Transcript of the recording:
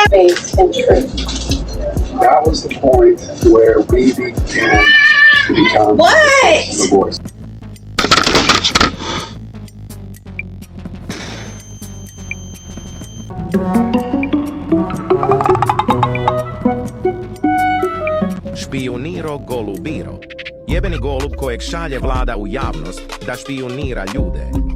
Faith and truth. That was the point where we began to become divorced. Špijuniro golubiro. Jebeni golub kojeg šalje vlada u javnost da špijunira ljude.